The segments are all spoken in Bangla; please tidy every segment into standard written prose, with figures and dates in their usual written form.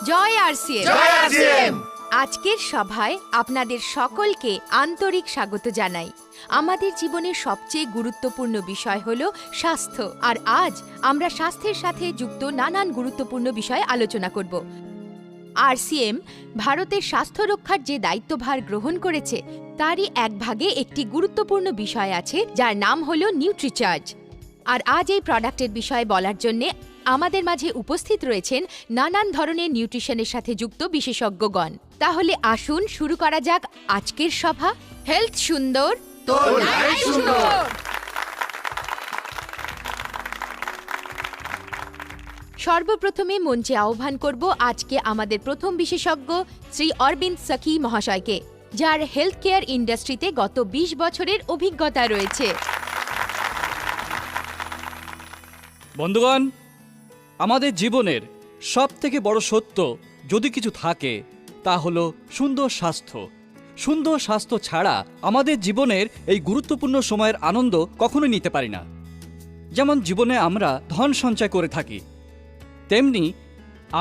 জয় আরসিএম। জয় আরসিএম। আজকের সভায় আপনাদের সকলকে আন্তরিক স্বাগত জানাই। আমাদের জীবনের সবচেয়ে গুরুত্বপূর্ণ বিষয় হলো স্বাস্থ্য, আর আজ আমরা স্বাস্থ্যের সাথে যুক্ত নানান গুরুত্বপূর্ণ বিষয়ে আলোচনা করব। আরসিএম ভারতের স্বাস্থ্য রক্ষার যে দায়িত্বভার গ্রহণ করেছে তারই এক ভাগে একটি গুরুত্বপূর্ণ বিষয় আছে যার নাম হলো নিউট্রিচার্জ। আর আজ এই প্রোডাক্টের বিষয়ে বলার জন্যে আমাদের মাঝে উপস্থিত রয়েছেন নানান ধরনের নিউট্রিশনের সাথে যুক্ত বিশেষজ্ঞগণ। তাহলে আসুন শুরু করা যাক আজকের সভা। হেলথ সুন্দর তো লাইফ সুন্দর। সর্বপ্রথমে মঞ্চে আহ্বান করব আজকে আমাদের প্রথম বিশেষজ্ঞ শ্রী অরবিন্দ সখী মহাশয়কে, যার হেলথ কেয়ার ইন্ডাস্ট্রিতে গত 20 বছরের অভিজ্ঞতা রয়েছে। বন্ধুগণ, আমাদের জীবনের সবথেকে বড় সত্য যদি কিছু থাকে তা হলো সুন্দর স্বাস্থ্য। সুন্দর স্বাস্থ্য ছাড়া আমাদের জীবনের এই গুরুত্বপূর্ণ সময়ের আনন্দ কখনোই নিতে পারি না। যেমন জীবনে আমরা ধন সঞ্চয় করে থাকি, তেমনি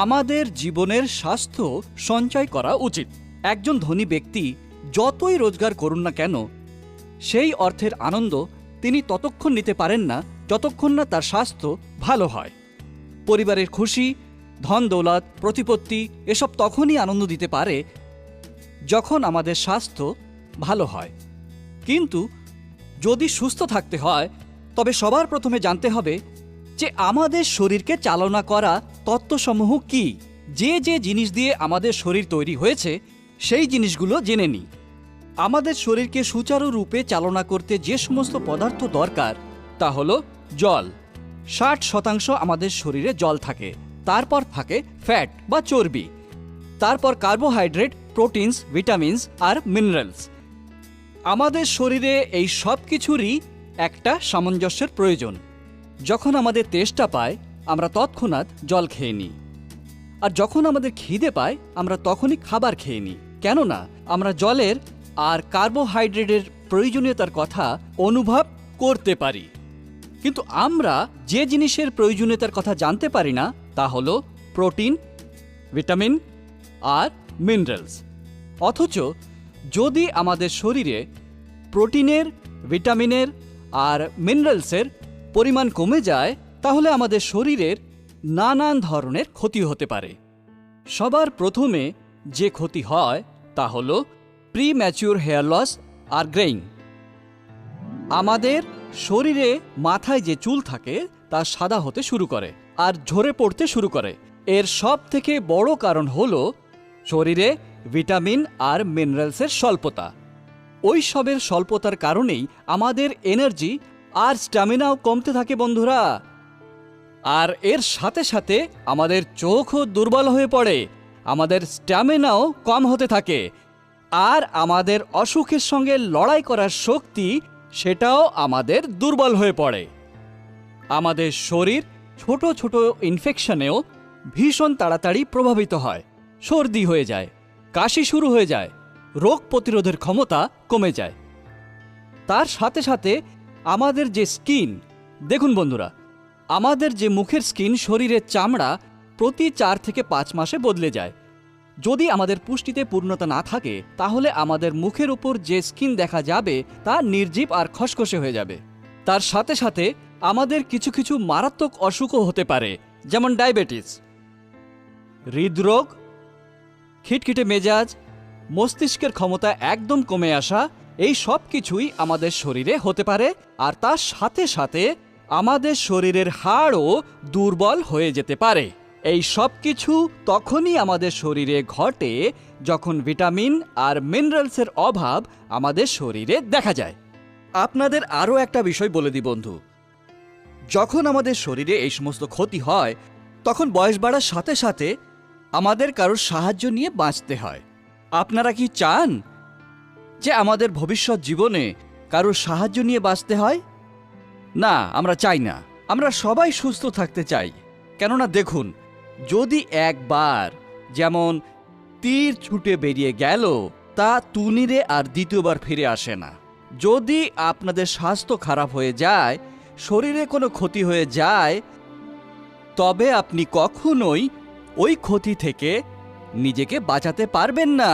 আমাদের জীবনের স্বাস্থ্য সঞ্চয় করা উচিত। একজন ধনী ব্যক্তি যতই রোজগার করুন না কেন, সেই অর্থের আনন্দ তিনি ততক্ষণ নিতে পারেন না যতক্ষণ না তার স্বাস্থ্য ভালো হয়। পরিবারের খুশি, ধন দৌলত, প্রতিপত্তি এসব তখনই আনন্দ দিতে পারে যখন আমাদের স্বাস্থ্য ভালো হয়। কিন্তু যদি সুস্থ থাকতে হয় তবে সবার প্রথমে জানতে হবে যে আমাদের শরীরকে চালনা করা তত্ত্বসমূহ কি। যে যে জিনিস দিয়ে আমাদের শরীর তৈরি হয়েছে সেই জিনিসগুলো জেনে নিই। আমাদের শরীরকে সুচারুরূপে চালনা করতে যে সমস্ত পদার্থ দরকার তা হলো জল। 60% আমাদের শরীরে জল থাকে। তারপর থাকে ফ্যাট বা চর্বি, তারপর কার্বোহাইড্রেট, প্রোটিনস, ভিটামিনস আর মিনারেলস। আমাদের শরীরে এই সব কিছুরই একটা সামঞ্জস্যের প্রয়োজন। যখন আমাদের তেষ্টা পায় আমরা তৎক্ষণাৎ জল খেয়ে নিই, আর যখন আমাদের খিদে পায় আমরা তখনই খাবার খেয়ে নিই, কেননা আমরা জলের আর কার্বোহাইড্রেটের প্রয়োজনীয়তার কথা অনুভব করতে পারি। কিন্তু আমরা যে জিনিসের প্রয়োজনীয়তার কথা জানতে পারি না তা হলো প্রোটিন, ভিটামিন আর মিনারেলস। অথচ যদি আমাদের শরীরে প্রোটিনের, ভিটামিনের আর মিনারেলসের পরিমাণ কমে যায় তাহলে আমাদের শরীরের নানান ধরনের ক্ষতি হতে পারে। সবার প্রথমে যে ক্ষতি হয় তা হলো প্রিম্যাচিউর হেয়ার লস আর গ্রেইং। আমাদের শরীরে মাথায় যে চুল থাকে তা সাদা হতে শুরু করে আর ঝরে পড়তে শুরু করে। এর সব থেকে বড় কারণ হলো শরীরে ভিটামিন আর মিনারেলসের স্বল্পতা। ওই সবের স্বল্পতার কারণেই আমাদের এনার্জি আর স্ট্যামিনাও কমতে থাকে বন্ধুরা। আর এর সাথে সাথে আমাদের চোখও দুর্বল হয়ে পড়ে, আমাদের স্ট্যামিনাও কম হতে থাকে, আর আমাদের অসুখের সঙ্গে লড়াই করার শক্তি সেটাও আমাদের দুর্বল হয়ে পড়ে। আমাদের শরীর ছোট ছোট ইনফেকশনেও ভীষণ তাড়াতাড়ি প্রভাবিত হয়। সর্দি হয়ে যায়, কাশি শুরু হয়ে যায়, রোগ প্রতিরোধের ক্ষমতা কমে যায়। তার সাথে সাথে আমাদের যে স্কিন, দেখুন বন্ধুরা, আমাদের যে মুখের স্কিন, শরীরের চামড়া প্রতি 4 থেকে 5 মাসে বদলে যায়। যদি আমাদের পুষ্টিতে পূর্ণতা না থাকে তাহলে আমাদের মুখের উপর যে স্কিন দেখা যাবে তা নির্জীব আর খসখসে হয়ে যাবে। তার সাথে সাথে আমাদের কিছু কিছু মারাত্মক অসুখও হতে পারে, যেমন ডায়াবেটিস, হৃদরোগ, খিটখিটে মেজাজ, মস্তিষ্কের ক্ষমতা একদম কমে আসা। এই সব কিছুই আমাদের শরীরে হতে পারে। আর তার সাথে সাথে আমাদের শরীরের হাড়ও দুর্বল হয়ে যেতে পারে। এই সব কিছু তখনই আমাদের শরীরে ঘটে যখন ভিটামিন আর মিনারেলসের অভাব আমাদের শরীরে দেখা যায়। আপনাদের আরও একটা বিষয় বলে দিই বন্ধু, যখন আমাদের শরীরে এই সমস্ত ক্ষতি হয় তখন বয়স বাড়ার সাথে সাথে আমাদের কারোর সাহায্য নিয়ে বাঁচতে হয়। আপনারা কি চান যে আমাদের ভবিষ্যৎ জীবনে কারোর সাহায্য নিয়ে বাঁচতে হয়? না, আমরা চাই না। আমরা সবাই সুস্থ থাকতে চাই। কেননা দেখুন, যদি একবার যেমন তীর ছুটে বেরিয়ে গেল তা তুনিরে আর দ্বিতীয়বার ফিরে আসে না। যদি আপনাদের স্বাস্থ্য খারাপ হয়ে যায়, শরীরে কোনো ক্ষতি হয়ে যায়, তবে আপনি কখনোই ওই ক্ষতি থেকে নিজেকে বাঁচাতে পারবেন না।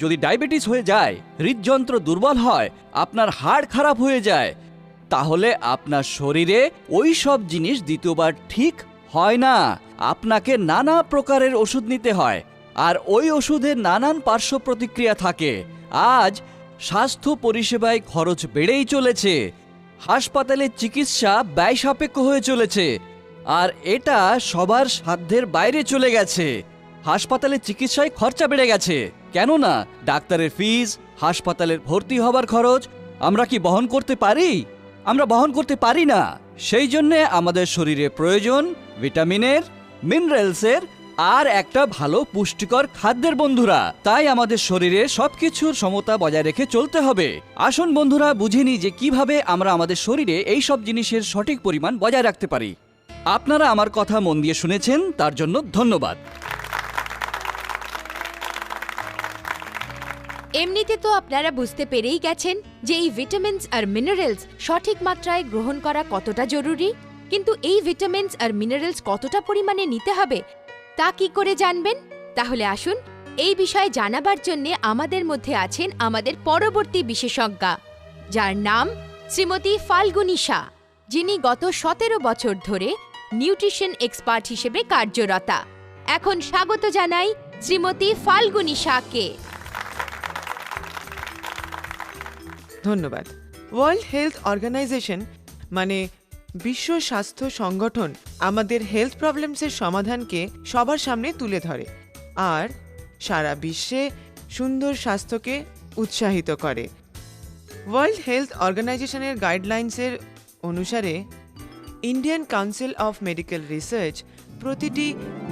যদি ডায়াবেটিস হয়ে যায়, হৃদযন্ত্র দুর্বল হয়, আপনার হাড় খারাপ হয়ে যায়, তাহলে আপনার শরীরে ওই সব জিনিস দ্বিতীয়বার ঠিক হয় না। আপনাকে নানা প্রকারের ওষুধ নিতে হয়, আর ওই ওষুধের নানান পার্শ্ব প্রতিক্রিয়া থাকে। আজ স্বাস্থ্য পরিষেবায় খরচ বেড়েই চলেছে, হাসপাতালে চিকিৎসা ব্যয় সাপেক্ষ হয়ে চলেছে, আর এটা সবার সাধ্যের বাইরে চলে গেছে। হাসপাতালে চিকিৎসায় খরচা বেড়ে গেছে, কেননা ডাক্তারের ফিস, হাসপাতালের ভর্তি হবার খরচ আমরা কি বহন করতে পারি? আমরা বহন করতে পারি না। সেই জন্যে আমাদের শরীরে প্রয়োজন ভিটামিনের, মিনারেলসের আর একটা ভালো পুষ্টিকর খাদ্যের বন্ধুরা। তাই আমাদের শরীরে সবকিছুর সমতা বজায় রেখে চলতে হবে। আসুন বন্ধুরা, বুঝে নিই যে কিভাবে আমরা আমাদের শরীরে এই সব জিনিসের সঠিক পরিমাণ বজায় রাখতে পারি। আপনারা আমার কথা মন দিয়ে শুনেছেন, তার জন্য ধন্যবাদ। এমনিতে তো আপনারা বুঝতে পেরেই গেছেন যে এই ভিটামিনস আর মিনারেলস সঠিক মাত্রায় গ্রহণ করা কতটা জরুরি। কিন্তু এই ভিটামিনস আর মিনারেলস কতটা পরিমাণে নিতে হবে তা কি করে জানবেন? তাহলে আসুন, এই বিষয়ে জানাবার জন্য আমাদের মধ্যে আছেন আমাদের পরবর্তী বিশেষজ্ঞা, যার নাম শ্রীমতী ফাল্গুনী শাহ, যিনি গত 17 বছর ধরে নিউট্রিশন এক্সপার্ট হিসেবে কার্যরতা। এখন স্বাগত জানাই শ্রীমতী ফাল্গুনী শাহকে। ধন্যবাদ। ওয়ার্ল্ড হেলথ অর্গানাইজেশন মানে বিশ্ব স্বাস্থ্য সংগঠন আমাদের হেলথ প্রবলেমসের সমাধানকে সবার সামনে তুলে ধরে আর সারা বিশ্বে সুন্দর স্বাস্থ্যকে উৎসাহিত করে। ওয়ার্ল্ড হেলথ অর্গানাইজেশনের গাইডলাইন্সের অনুসারে Indian council of medical research প্রতিটি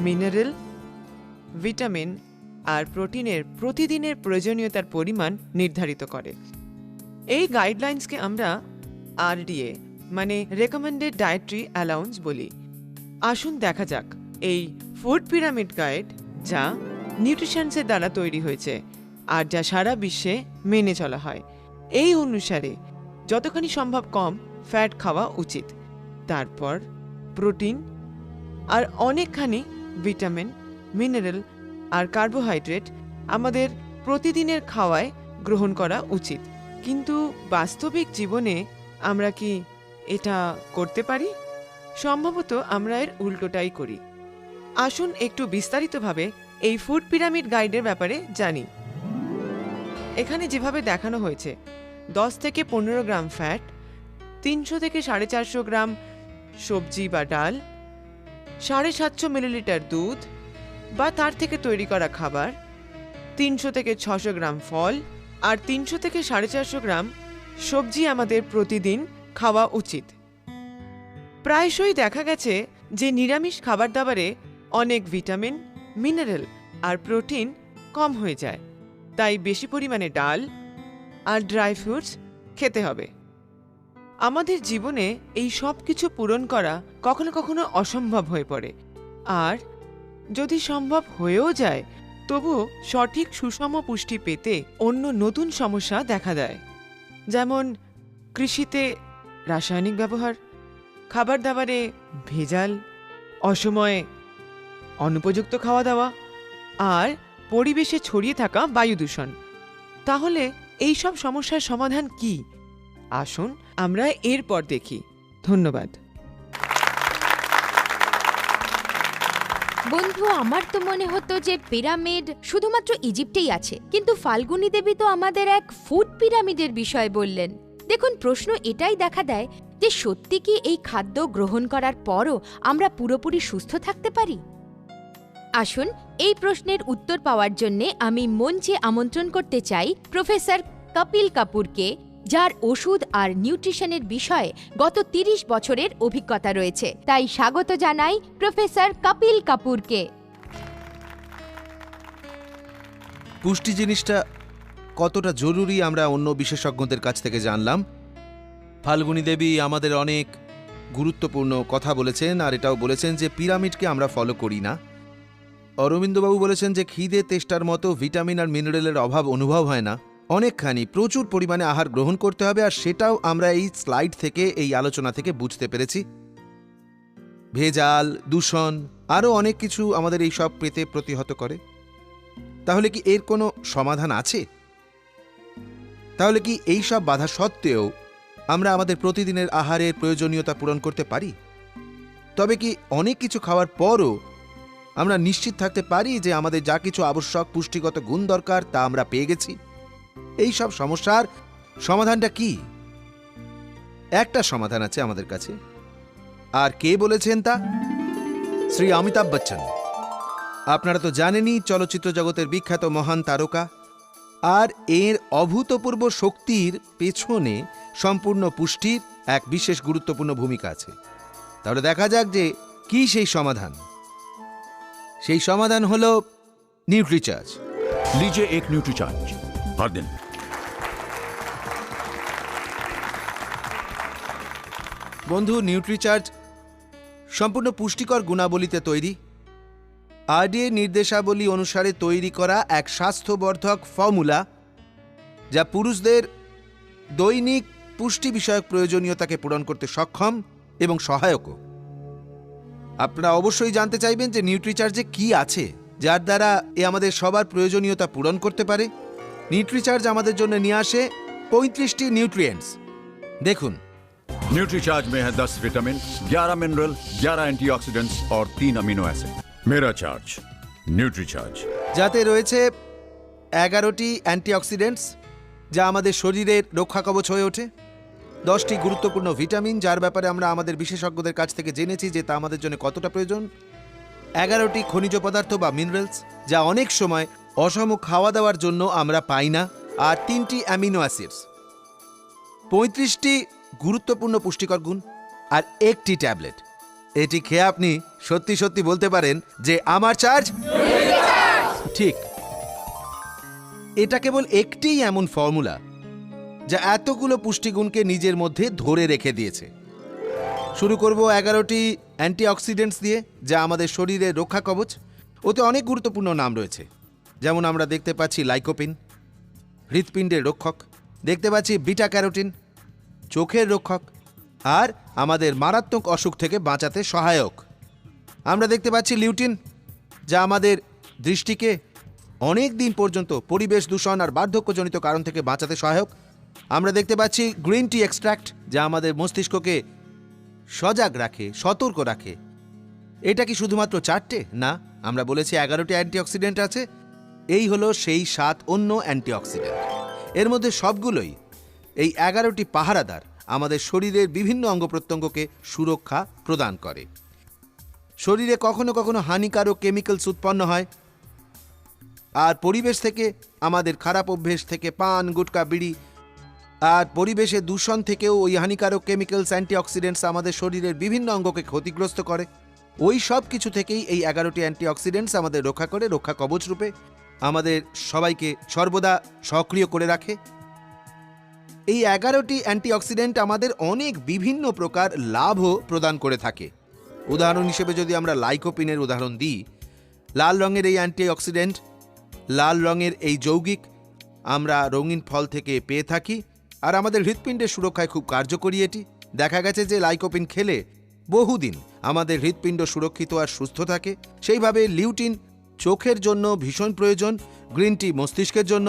মিনারেল, ভিটামিন আর প্রোটিনের প্রতিদিনের প্রয়োজনীয়তার পরিমাণ নির্ধারিত করে। এই গাইডলাইন্সকে আমরা আরডিএ মানে রেকমেন্ডেড ডায়েটরি অ্যালাউন্স বলি। আসুন দেখা যাক এই ফুড পিরামিড গাইড, যা নিউট্রিশনসের দ্বারা তৈরি হয়েছে আর যা সারা বিশ্বে মেনে চলা হয়। এই অনুসারে যতখানি সম্ভব কম ফ্যাট খাওয়া উচিত, তারপর প্রোটিন আর অনেকখানি ভিটামিন, মিনারেল আর কার্বোহাইড্রেট আমাদের প্রতিদিনের খাওয়ায় গ্রহণ করা উচিত। কিন্তু বাস্তবিক জীবনে আমরা কি এটা করতে পারি? সম্ভবত আমরা এর উল্টোটাই করি। আসুন একটু বিস্তারিতভাবে এই ফুড পিরামিড গাইডের ব্যাপারে জানি। এখানে যেভাবে দেখানো হয়েছে 10 থেকে 15 গ্রাম ফ্যাট, 300 থেকে 450 গ্রাম সবজি বা ডাল, 750 মিলিলিটার দুধ বা তার থেকে তৈরি করা খাবার, 300 থেকে 600 গ্রাম ফল আর 300 থেকে 450 গ্রাম সবজি আমাদের প্রতিদিন খাওয়া উচিত। প্রায়শই দেখা গেছে যে নিরামিষ খাবার দাবারে অনেক ভিটামিন, মিনারেল আর প্রোটিন কম হয়ে যায়, তাই বেশি পরিমাণে ডাল আর ড্রাই ফ্রুটস খেতে হবে। আমাদের জীবনে এই সব কিছু পূরণ করা কখনো কখনো অসম্ভব হয়ে পড়ে, আর যদি সম্ভব হয়েও যায় তবুও সঠিক সুষম পুষ্টি পেতে অন্য নতুন সমস্যা দেখা দেয়, যেমন কৃষিতে রাসায়নিক ব্যবহার, খাবার দাবারে ভেজাল, অসময়ে অনুপযুক্ত খাওয়া দাওয়া আর পরিবেশে ছড়িয়ে থাকা বায়ু দূষণ। তাহলে এই সব সমস্যার সমাধান কি? আসুন আমরা এরপর দেখি। ধন্যবাদ। বন্ধু, আমার তো মনে হতো যে পিরামিড শুধুমাত্র ইজিপ্টেই আছে, কিন্তু ফাল্গুনী দেবী তো আমাদের এক ফুড পিরামিডের বিষয় বললেন। দেখুন, প্রশ্ন এটাই দেখা দেয় যে সত্যি কি এই খাদ্য গ্রহণ করার পরও আমরা পুরোপুরি সুস্থ থাকতে পারি? আসুন, এই প্রশ্নের উত্তর পাওয়ার জন্য আমি মঞ্চে আমন্ত্রণ করতে চাই প্রফেসর কপিল কাপুরকে, যার ওষুধ আর নিউট্রিশনের বিষয়ে গত 30 বছরের অভিজ্ঞতা রয়েছে। তাই স্বাগত জানাই প্রফেসর কপিল কাপুরকে। পুষ্টি জিনিসটা কতটা জরুরি আমরা অন্য বিশেষজ্ঞদের কাছ থেকে জানলাম। ফাল্গুনী দেবী আমাদের অনেক গুরুত্বপূর্ণ কথা বলেছেন, আর এটাও বলেছেন যে পিরামিডকে আমরা ফলো করি না। অরবিন্দবাবু বলেছেন যে খিদে তেষ্টার মতো ভিটামিন আর মিনারেলের অভাব অনুভব হয় না, অনেকখানি প্রচুর পরিমাণে আহার গ্রহণ করতে হবে, আর সেটাও আমরা এই স্লাইড থেকে, এই আলোচনা থেকে বুঝতে পেরেছি। ভেজাল, দূষণ আরও অনেক কিছু আমাদের এই সব পেতে প্রতিহত করে। তাহলে কি এর কোনো সমাধান আছে? তাহলে কি এই সব বাধা সত্ত্বেও আমরা আমাদের প্রতিদিনের আহারের প্রয়োজনীয়তা পূরণ করতে পারি? তবে কি অনেক কিছু খাওয়ার পরও আমরা নিশ্চিত থাকতে পারি যে আমাদের যা কিছু আবশ্যক পুষ্টিগত গুণ দরকার তা আমরা পেয়ে গেছি? এই সব সমস্যার সমাধানটা কি? একটা সমাধান আছে আমাদের কাছে। আর কে বলেছেন তা? শ্রী অমিতাভ বচ্চন। আপনারা তো জানেনই, চলচ্চিত্র জগতের বিখ্যাত মহান তারকা। আর এর অভূতপূর্ব শক্তির পেছনে সম্পূর্ণ পুষ্টির এক বিশেষ গুরুত্বপূর্ণ ভূমিকা আছে। তাহলে দেখা যাক যে কি সেই সমাধান। সেই সমাধান হল নিউট্রিচার্জ। लीजिए एक न्यूट्रीचार्ज हर दिन। বন্ধু, নিউট্রিচার্জ সম্পূর্ণ পুষ্টিকর গুণাবলীতে তৈরি। আরডিএ নির্দেশাবলী অনুসারে তৈরি করা এক স্বাস্থ্যবর্ধক ফর্মুলা, যা পুরুষদের দৈনিক পুষ্টি বিষয়ক প্রয়োজনীয়তাকে পূরণ করতে সক্ষম এবং সহায়কও। আপনারা অবশ্যই জানতে চাইবেন যে নিউট্রিচার্জে কি আছে যার দ্বারা এ আমাদের সবার প্রয়োজনীয়তা পূরণ করতে পারে। নিউট্রিচার্জ আমাদের জন্য নিয়ে আসে 35টি নিউট্রিয়েন্টস। দেখুন, न्यूट्रीचार्ज में है 10 विटामिन, 11 मिनरल, 11 एंटीऑक्सीडेंट्स और 3 अमीनो एसिड। मेरा चार्ज न्यूट्रीचार्ज। যাতে রয়েছে 11টি অ্যান্টিঅক্সিডেন্টস, যা আমাদের শরীরের রক্ষা কবচ হয়ে ওঠে, 10টি গুরুত্বপূর্ণ ভিটামিন, যার ব্যাপারে আমরা আমাদের বিশেষজ্ঞদের কাছ থেকে জেনেছি যে তা আমাদের জন্য কতটা প্রয়োজন, 11টি খনিজ পদার্থ বা মিনারেলস, যা অনেক সময় অসম খাওয়া দাওয়ার জন্য আমরা পাই না, আর 3টি অ্যামিনো অ্যাসিডস, 35টি গুরুত্বপূর্ণ পুষ্টিকর গুণ, আর একটি ট্যাবলেট। এটি খেয়ে আপনি সত্যি সত্যি বলতে পারেন যে আমার চার্জ ঠিক। এটা কেবল একটিই এমন ফর্মুলা যা এতগুলো পুষ্টিগুণকে নিজের মধ্যে ধরে রেখে দিয়েছে। শুরু করব 11টি অ্যান্টিঅক্সিডেন্টস দিয়ে, যা আমাদের শরীরের রক্ষা কবচ। ওতে অনেক গুরুত্বপূর্ণ নাম রয়েছে, যেমন আমরা দেখতে পাচ্ছি লাইকোপিন, হৃৎপিণ্ডের রক্ষক, দেখতে পাচ্ছি বিটা ক্যারোটিন, চোখের রক্ষক, আর আমাদের মারাত্মক অসুখ থেকে বাঁচাতে সহায়ক। আমরা দেখতে পাচ্ছি লিউটিন, যা আমাদের দৃষ্টিকে অনেক দিন পর্যন্ত পরিবেশ দূষণ আর বার্ধক্যজনিত কারণ থেকে বাঁচাতে সহায়ক। আমরা দেখতে পাচ্ছি গ্রিন টি এক্সট্র্যাক্ট, যা আমাদের মস্তিষ্ককে সজাগ রাখে, সতর্ক রাখে। এটা কি শুধুমাত্র 4টে? না, আমরা বলেছি 11টি অ্যান্টিঅক্সিডেন্ট আছে। এই হলো সেই 7 অন্য অ্যান্টিঅক্সিডেন্ট। এর মধ্যে সবগুলোই এই 11টি পাহারাদার আমাদের শরীরের বিভিন্ন অঙ্গ প্রত্যঙ্গকে সুরক্ষা প্রদান করে। শরীরে কখনো কখনো হানিকারক কেমিক্যালস উৎপন্ন হয়, আর পরিবেশ থেকে, আমাদের খারাপ অভ্যেস থেকে, পান, গুটকা, বিড়ি আর পরিবেশের দূষণ থেকেও ওই হানিকারক কেমিক্যালস, অ্যান্টিঅক্সিডেন্টস আমাদের শরীরের বিভিন্ন অঙ্গকে ক্ষতিগ্রস্ত করে। ওই সব কিছু থেকেই এই 11টি অ্যান্টিঅক্সিডেন্টস আমাদের রক্ষা করে, রক্ষা কবচ রূপে আমাদের সবাইকে সর্বদা সক্রিয় করে রাখে। এই 11টি অ্যান্টিঅক্সিডেন্ট আমাদের অনেক বিভিন্ন প্রকার লাভও প্রদান করে থাকে। উদাহরণ হিসেবে যদি আমরা লাইকোপিনের উদাহরণ দিই, লাল রঙের এই অ্যান্টিঅক্সিডেন্ট, লাল রঙের এই যৌগিক আমরা রঙিন ফল থেকে পেয়ে থাকি, আর আমাদের হৃৎপিণ্ডের সুরক্ষায় খুব কার্যকরী এটি। দেখা গেছে যে লাইকোপিন খেলে বহুদিন আমাদের হৃৎপিণ্ড সুরক্ষিত আর সুস্থ থাকে। সেইভাবে লিউটিন চোখের জন্য ভীষণ প্রয়োজন, গ্রিন টি মস্তিষ্কের জন্য,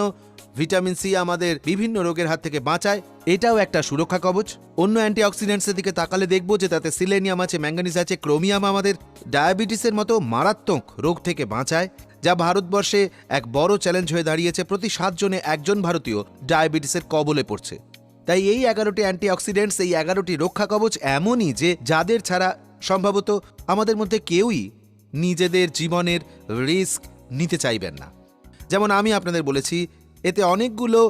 ভিটামিন সি আমাদের বিভিন্ন রোগের হাত থেকে বাঁচায়, এটাও একটা সুরক্ষা কবচ। অন্য অ্যান্টিঅক্সিডেন্টসের দিকে তাকালে দেখব যে তাতে সিলেনিয়াম আছে, ম্যাঙ্গানিজ আছে, ক্রোমিয়াম আমাদের ডায়াবেটিসের মতো মারাত্মক রোগ থেকে বাঁচায়, যা ভারতবর্ষে এক বড় চ্যালেঞ্জ হয়ে দাঁড়িয়েছে। প্রতি 7 জনে 1 জন ভারতীয় ডায়াবেটিসের কবলে পড়ছে। তাই এই 11টি অ্যান্টিঅক্সিডেন্টস, এই 11টি রক্ষা কবচ এমনই যে যাদের ছাড়া সম্ভবত আমাদের মধ্যে কেউই নিজেদের জীবনের রিস্ক নিতে চাইবেন না। যেমন আমি আপনাদের বলেছি, এতে অনেকগুলো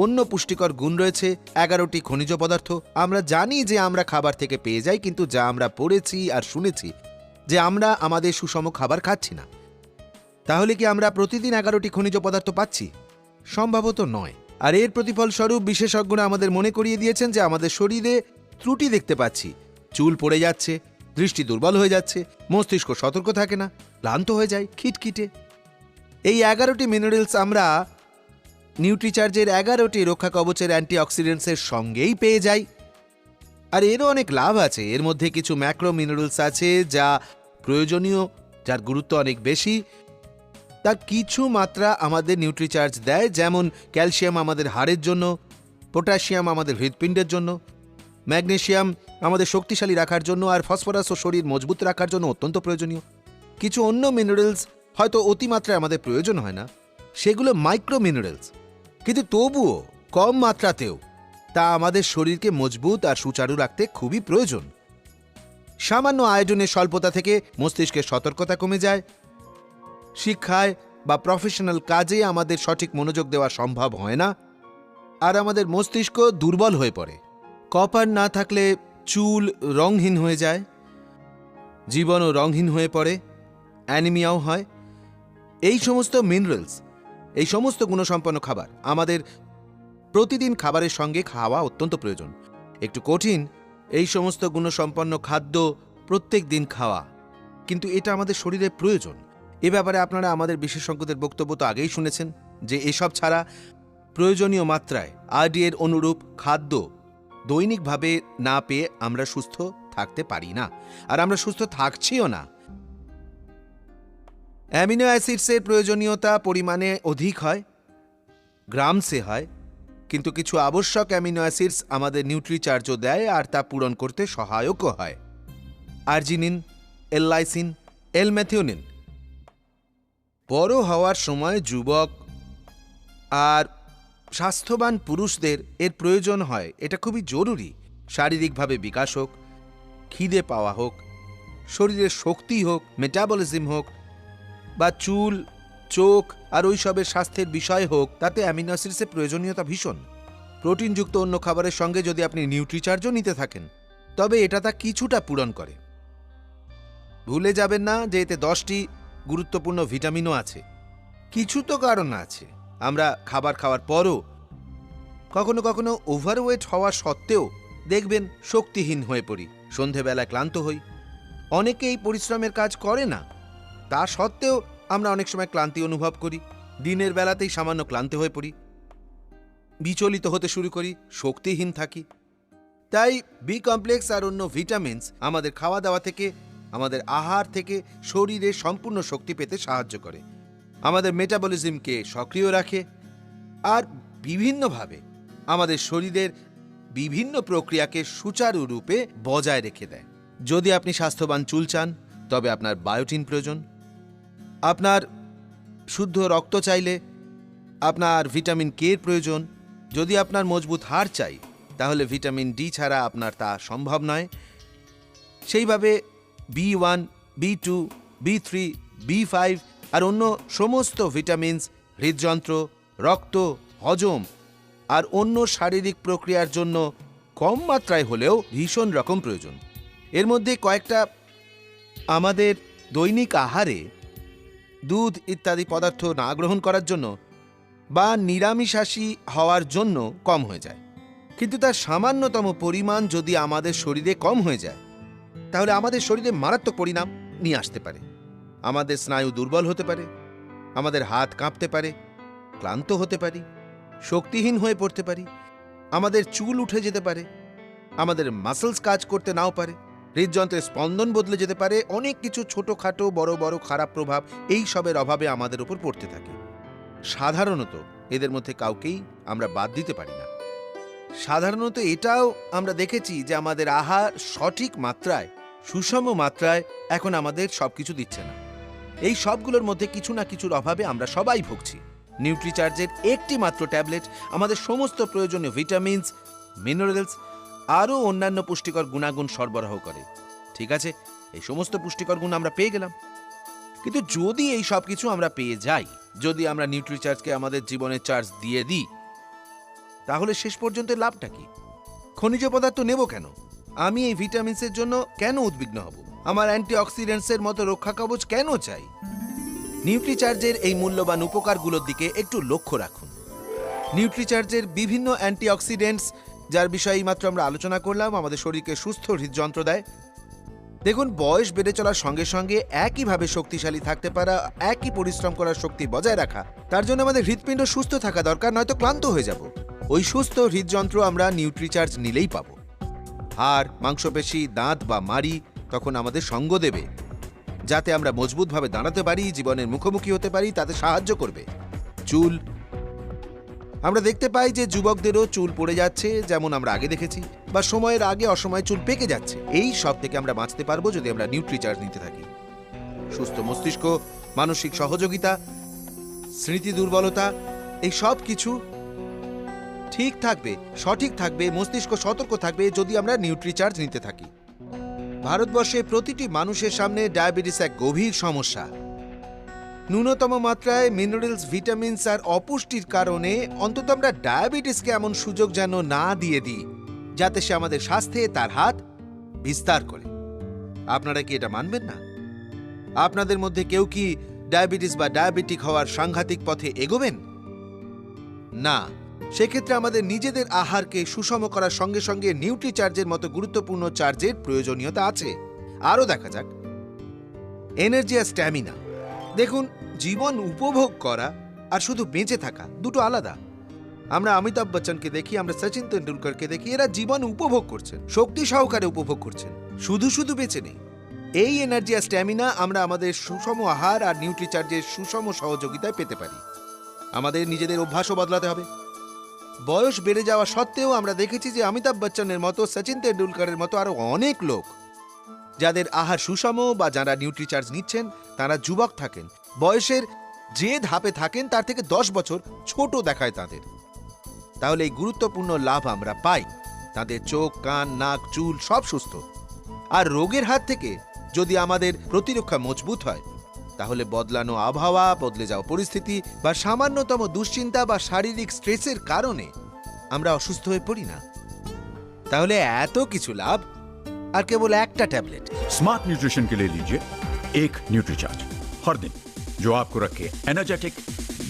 অন্য পুষ্টিকর গুণ রয়েছে, 11টি খনিজ পদার্থ আমরা জানি যে আমরা খাবার থেকে পেয়ে যাই, কিন্তু যা আমরা পড়েছি আর শুনেছি যে আমরা আমাদের সুষম খাবার খাচ্ছি না। তাহলে কি আমরা প্রতিদিন 11টি খনিজ পদার্থ পাচ্ছি? সম্ভবত নয়। আর এর প্রতিফল স্বরূপ বিশেষজ্ঞরা আমাদের মনে করিয়ে দিয়েছেন যে আমাদের শরীরে ত্রুটি দেখতে পাচ্ছি। চুল পড়ে যাচ্ছে, দৃষ্টি দুর্বল হয়ে যাচ্ছে, মস্তিষ্ক সতর্ক থাকে না, ক্লান্ত হয়ে যায়, খিটখিটে। এই 11টি মিনারেলস আমরা নিউট্রিচার্জের 11টি রক্ষা কবচের অ্যান্টিঅক্সিডেন্টসের সঙ্গেই পেয়ে যাই। আর এরও অনেক লাভ আছে। এর মধ্যে কিছু ম্যাক্রো মিনারেলস আছে যা প্রয়োজনীয় যার গুরুত্ব অনেক বেশি, তার কিছু মাত্রা আমাদের নিউট্রিচার্জ দেয়, যেমন ক্যালসিয়াম আমাদের হাড়ের জন্য, পটাশিয়াম আমাদের হৃৎপিণ্ডের জন্য, ম্যাগনেসিয়াম আমাদের শক্তিশালী রাখার জন্য, আর ফসফরাস ও শরীর মজবুত রাখার জন্য অত্যন্ত প্রয়োজনীয়। কিছু অন্য মিনারেলস হয়তো অতিমাত্রায় আমাদের প্রয়োজন হয় না, সেগুলো মাইক্রো মিনারেলস, কিন্তু তবুও কম মাত্রাতেও তা আমাদের শরীরকে মজবুত আর সুচারু রাখতে খুবই প্রয়োজন। সামান্য আয়োডিনের স্বল্পতা থেকে মস্তিষ্কের সতর্কতা কমে যায়, শিক্ষায় বা প্রফেশনাল কাজে আমাদের সঠিক মনোযোগ দেওয়া সম্ভব হয় না, আর আমাদের মস্তিষ্ক দুর্বল হয়ে পড়ে। কপার না থাকলে চুল রংহীন হয়ে যায়, জীবনও রংহীন হয়ে পড়ে, অ্যানিমিয়াও হয়। এই সমস্ত মিনারেলস, এই সমস্ত গুণসম্পন্ন খাবার আমাদের প্রতিদিন খাবারের সঙ্গে খাওয়া অত্যন্ত প্রয়োজন। একটু কঠিন এই সমস্ত গুণসম্পন্ন খাদ্য প্রত্যেক দিন খাওয়া, কিন্তু এটা আমাদের শরীরে প্রয়োজন। এ ব্যাপারে আপনারা আমাদের বিশেষজ্ঞদের বক্তব্য তো আগেই শুনেছেন যে এসব ছাড়া প্রয়োজনীয় মাত্রায় আরডি এর অনুরূপ খাদ্য দৈনিকভাবে না পেয়ে আমরা সুস্থ থাকতে পারি না, আর আমরা সুস্থ থাকছিও না। অ্যামিনো অ্যাসিডসের প্রয়োজনীয়তা পরিমাণে অধিক হয়, গ্রামসে হয়, কিন্তু কিছু আবশ্যক অ্যামিনো অ্যাসিডস আমাদের নিউট্রিচার্জও দেয় আর তা পূরণ করতে সহায়কও হয়। আর্জিনিন, এল-লাইসিন, এল-মেথিওনিন। বড় হওয়ার সময় যুবক আর স্বাস্থ্যবান পুরুষদের এর প্রয়োজন হয়, এটা খুবই জরুরি। শারীরিকভাবে বিকাশ হোক, খিদে পাওয়া হোক, শরীরের শক্তি হোক, মেটাবলিজম হোক, বা চুল, চোখ আর ওইসবের স্বাস্থ্যের বিষয় হোক, তাতে অ্যামিনো অ্যাসিডসের প্রয়োজনীয়তা ভীষণ। প্রোটিনযুক্ত অন্য খাবারের সঙ্গে যদি আপনি নিউট্রিচার্জও নিতে থাকেন, তবে এটা তা কিছুটা পূরণ করে। ভুলে যাবেন না যে এতে 10টি গুরুত্বপূর্ণ ভিটামিনও আছে। কিছু তো কারণ আছে আমরা খাবার খাওয়ার পরও কখনো কখনো ওভারওয়েট হওয়া সত্ত্বেও দেখবেন শক্তিহীন হয়ে পড়ি, সন্ধেবেলায় ক্লান্ত হই। অনেকে এই পরিশ্রমের কাজ করে না, তা সত্ত্বেও আমরা অনেক সময় ক্লান্তি অনুভব করি। দিনের বেলাতেই সামান্য ক্লান্ত হয়ে পড়ি, বিচলিত হতে শুরু করি, শক্তিহীন থাকি। তাই বি কমপ্লেক্স আর অন্য ভিটামিনস আমাদের খাওয়া দাওয়া থেকে, আমাদের আহার থেকে শরীরে সম্পূর্ণ শক্তি পেতে সাহায্য করে, আমাদের মেটাবলিজমকে সক্রিয় রাখে, আর বিভিন্নভাবে আমাদের শরীরের বিভিন্ন প্রক্রিয়াকে সুচারুরূপে বজায় রেখে দেয়। যদি আপনি স্বাস্থ্যবান চুল চান, তবে আপনার বায়োটিন প্রয়োজন। আপনার শুদ্ধ রক্ত চাইলে আপনার ভিটামিন কে এর প্রয়োজন। যদি আপনার মজবুত হাড় চাই, তাহলে ভিটামিন ডি ছাড়া আপনার তা সম্ভব নয়। সেইভাবে B1, B2, B3, B5 আর অন্য সমস্ত ভিটামিনস হৃদযন্ত্র, রক্ত, হজম আর অন্য শারীরিক প্রক্রিয়ার জন্য কম মাত্রায় হলেও ভীষণ রকম প্রয়োজন। এর মধ্যে কয়েকটা আমাদের দৈনিক আহারে দুধ ইত্যাদি পদার্থ না গ্রহণ করার জন্য বা নিরামিষাশী হওয়ার জন্য কম হয়ে যায়, কিন্তু তার সামান্যতম পরিমাণ যদি আমাদের শরীরে কম হয়ে যায়, তাহলে আমাদের শরীরে মারাত্মক পরিণাম নিয়ে আসতে পারে। আমাদের স্নায়ু দুর্বল হতে পারে, আমাদের হাত কাঁপতে পারে, ক্লান্ত হতে পারি, শক্তিহীন হয়ে পড়তে পারি, আমাদের চুল উঠে যেতে পারে, আমাদের মাসলস কাজ করতে নাও পারে, হৃদযন্ত্রের স্পন্দন বদলে যেতে পারে। অনেক কিছু ছোটখাটো বড় বড় খারাপ প্রভাব এই সবের অভাবে আমাদের উপর পড়তে থাকে। সাধারণত এদের মধ্যে কাউকেই আমরা বাদ দিতে পারি না। সাধারণত এটাও আমরা দেখেছি যে আমাদের আহার সঠিক মাত্রায়, সুষম মাত্রায় এখন আমাদের সবকিছু দিচ্ছে না। এই সবগুলোর মধ্যে কিছু না কিছুর অভাবে আমরা সবাই ভুগছি। নিউট্রিচার্জের একটি মাত্র ট্যাবলেট আমাদের সমস্ত প্রয়োজনীয় ভিটামিনস, মিনারেলস আরও অন্যান্য পুষ্টিকর গুণাগুণ সরবরাহ করে। ঠিক আছে, এই সমস্ত পুষ্টিকর গুণ আমরা পেয়ে গেলাম, কিন্তু যদি এই সব কিছু আমরা পেয়ে যাই, যদি আমরা নিউট্রিচার্জকে আমাদের জীবনের চার্জ দিয়ে দিই, তাহলে শেষ পর্যন্ত লাভটা কি? খনিজ পদার্থ নেব কেন? আমি এই ভিটামিনসের জন্য কেন উদ্বিগ্ন হব? আমার অ্যান্টিঅক্সিডেন্টসের মতো রক্ষা কবচ কেন চাই? নিউট্রিচার্জের এই মূল্যবান উপকারগুলোর দিকে একটু লক্ষ্য রাখুন। নিউট্রিচার্জের বিভিন্ন অ্যান্টিঅক্সিডেন্টস, যার বিষয়ে মাত্র আমরা আলোচনা করলাম, আমাদের শরীরকে সুস্থ হৃদযন্ত্র দেয়। দেখুন, বয়স বেড়ে চলার সঙ্গে সঙ্গে একইভাবে শক্তিশালী থাকতে পারা, একই পরিশ্রম করার শক্তি বজায় রাখা, তার জন্য আমাদের হৃৎপিণ্ড সুস্থ থাকা দরকার, নয়তো ক্লান্ত হয়ে যাব। ওই সুস্থ হৃদযন্ত্র আমরা নিউট্রিচার্জ নিলেই পাবো। হাড়, মাংসপেশি, দাঁত বা মাড়ি তখন আমাদের সঙ্গ দেবে, যাতে আমরা মজবুতভাবে দাঁড়াতে পারি, জীবনের মুখোমুখি হতে পারি, তাতে সাহায্য করবে। চুল, আমরা দেখতে পাই যে যুবকদেরও চুল পড়ে যাচ্ছে, যেমন আমরা আগে দেখেছি, বা সময়ের আগে অসময়ে চুল পেকে যাচ্ছে। এই সব থেকে আমরা বাঁচতে পারবো যদি আমরা নিউট্রিচার্জ নিতে থাকি। সুস্থ মস্তিষ্ক, মানসিক সহযোগিতা, স্মৃতি দুর্বলতা, এই সব কিছু ঠিক থাকবে, সঠিক থাকবে, মস্তিষ্ক সতর্ক থাকবে যদি আমরা নিউট্রিচার্জ নিতে থাকি। ভারতবর্ষে প্রতিটি মানুষের সামনে ডায়াবেটিস এক গভীর সমস্যা। ন্যূনতম মাত্রায় মিনারেলস, ভিটামিনস আর অপুষ্টির কারণে অন্তত আমরা ডায়াবেটিসকে এমন সুযোগ যেন না দিয়ে দিই যাতে সে আমাদের স্বাস্থ্যে তার হাত বিস্তার করে। আপনারা কি এটা মানবেন না? আপনাদের মধ্যে কেউ কি ডায়াবেটিস বা ডায়াবেটিক হওয়ার সাংঘাতিক পথে এগোবেন না? সেক্ষেত্রে আমাদের নিজেদের আহারকে সুষম করার সঙ্গে সঙ্গে নিউট্রিচার্জের মতো গুরুত্বপূর্ণ চার্জের প্রয়োজনীয়তা আছে। আরও দেখা যাক এনার্জি আর স্ট্যামিনা। দেখুন, জীবন উপভোগ করা আর শুধু বেঁচে থাকা দুটো আলাদা। আমরা অমিতাভ বচ্চনকে দেখি, আমরা সচিন তেন্ডুলকরকে দেখি, এরা জীবন উপভোগ করছেন, শক্তি সহকারে উপভোগ করছেন, শুধু শুধু বেঁচে নেই। এই এনার্জি আর স্ট্যামিনা আমরা আমাদের সুষম আহার আর নিউট্রিচার্জের সুষম সহযোগিতায় পেতে পারি। আমাদের নিজেদের অভ্যাসও বদলাতে হবে। বয়স বেড়ে যাওয়া সত্ত্বেও আমরা দেখেছি যে অমিতাভ বচ্চনের মতো, সচিন তেন্ডুলকরের মতো আরো অনেক লোক যাদের আহার সুষম বা যারা নিউট্রিচার্জ নিচ্ছেন তারা যুবক থাকেন, বয়সের যে ধাপে থাকেন তার থেকে 10 বছর ছোট দেখায় তাদের। তাহলে এই গুরুত্বপূর্ণ লাভ আমরা পাই। তাদের চোখ, কান, নাক, চুল সব সুস্থ। আর রোগের হাত থেকে যদি আমাদের প্রতিরক্ষা মজবুত হয় তাহলে বদলানো আবহাওয়া, বদলে যাওয়া পরিস্থিতি বা সামান্যতম দুশ্চিন্তা বা শারীরিক স্ট্রেসের কারণে আমরা অসুস্থ হয়ে পড়ি না। তাহলে এত কিছু লাভ আর কেবল একটা ট্যাবলেট। स्मार्ट न्यूट्रिशन के लिए लीजिए एक न्यूट्रीचार्ज हर दिन, जो आपको रखे energetic,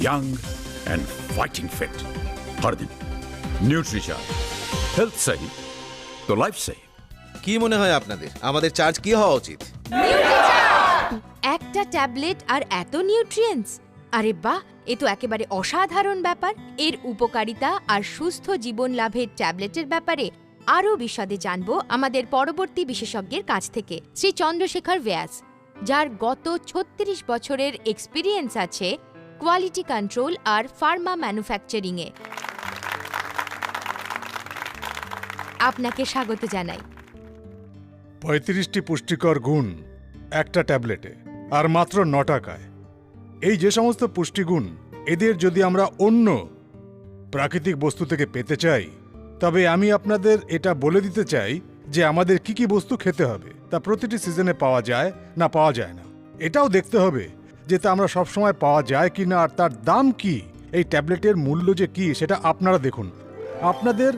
young and fighting fit. हर दिन न्यूट्रीचार्ज, हेल्थ सही तो लाइफ सही। কি মনে হয় আপনাদের আমাদের চার্জ কি হওয়া উচিত? একটা ট্যাবলেট আর এত নিউট্রিয়েন্টস, আরে বাহ, এ তো একেবারে অসাধারণ ব্যাপার। এর উপকারিতা আর সুস্থ জীবন লাভের ট্যাবলেটের ব্যাপারে আরও বিশদে জানব আমাদের পরবর্তী বিশেষজ্ঞের কাছ থেকে, শ্রী চন্দ্রশেখর ব্যাস, যার গত 36 বছরের এক্সপিরিয়েন্স আছে কোয়ালিটি কন্ট্রোল আর ফার্মা ম্যানুফ্যাকচারিংয়ে। আপনাকে স্বাগত জানাই। 35টি পুষ্টিকর গুণ একটা ট্যাবলেটে, আর মাত্র 9 টাকায়। এই যে সমস্ত পুষ্টিগুণ, এদের যদি আমরা অন্য প্রাকৃতিক বস্তু থেকে পেতে চাই, তবে আমি আপনাদের এটা বলে দিতে চাই যে আমাদের কি কি বস্তু খেতে হবে। তা প্রতিটি সিজনে পাওয়া যায় না পাওয়া যায় না, এটাও দেখতে হবে যে তা আমরা সবসময় পাওয়া যায় কি না, আর তার দাম কি। এই ট্যাবলেটের মূল্য যে কি সেটা আপনারা দেখুন। আপনাদের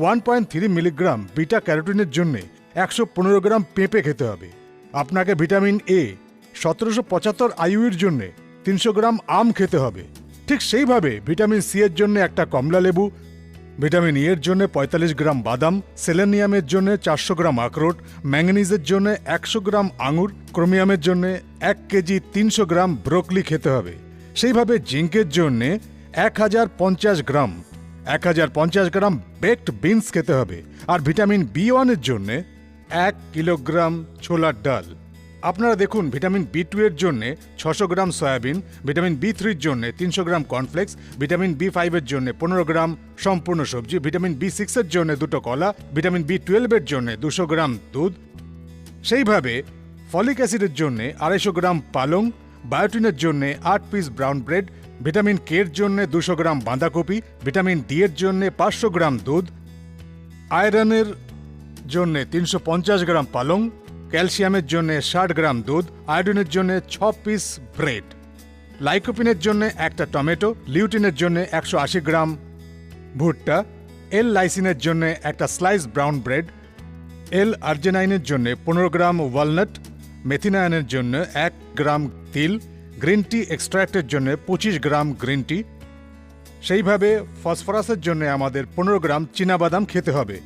1.3 মিলিগ্রাম বিটা ক্যারোটিনের জন্যে 115 গ্রাম পেঁপে খেতে হবে। আপনাকে ভিটামিন এ 1775 আইইউর জন্য 300 গ্রাম আম খেতে হবে। ঠিক সেইভাবে ভিটামিন সি এর জন্য একটা কমলা লেবু, ভিটামিন ই এর জন্য 45 গ্রাম বাদাম, সেলেনিয়ামের জন্য 400 গ্রাম আখরোট, ম্যাঙ্গানিজের জন্য 100 গ্রাম আঙুর, ক্রোমিয়ামের জন্য 1 কেজি 300 গ্রাম ব্রোকলি খেতে হবে। সেইভাবে জিঙ্কের জন্য 1050 গ্রাম বেকড বিনস খেতে হবে। আর ভিটামিন বি1 এর জন্য 1 কিলোগ্রাম ছোলার ডাল। আপনারা দেখুন, ভিটামিন বি2 এর জন্য 600 গ্রাম সয়াবিন, ভিটামিন বি3 এর জন্য 300 গ্রাম কর্নফ্লেক্স, ভিটামিন বি5 এর জন্য 15 গ্রাম সম্পূর্ণ সবজি, ভিটামিন বি6 এর জন্য 2টো কলা, ভিটামিন বি12 এর জন্য 200 গ্রাম দুধ। সেইভাবে ফলিক অ্যাসিডের জন্য 250 গ্রাম পালং, বায়োটিনের জন্য 8 piece brown bread, vitamin K এর জন্য 200 গ্রাম বাঁধাকপি, ভিটামিন ডি এর জন্য 500 গ্রাম দুধ, আয়রনের জন্য 350 গ্রাম পালং, ক্যালসিয়ামের জন্য 60 গ্রাম দুধ, আয়োডিনের জন্য 6 পিস ব্রেড, লাইকোপিনের জন্য একটা টমেটো, লিউটিনের জন্য 180 গ্রাম ভুট্টা, এল লাইসিনের জন্য একটা স্লাইস ব্রাউন ব্রেড, এল আর্জেনাইনের জন্য 15 গ্রাম ওয়ালনাট, মেথিনায়নের জন্য 1 গ্রাম তিল, গ্রিন টি এক্সট্র্যাক্টের জন্য 25 গ্রাম গ্রিন টি। সেইভাবে ফসফরাসের জন্য আমাদের 15 গ্রাম চীনাবাদাম খেতে হবে।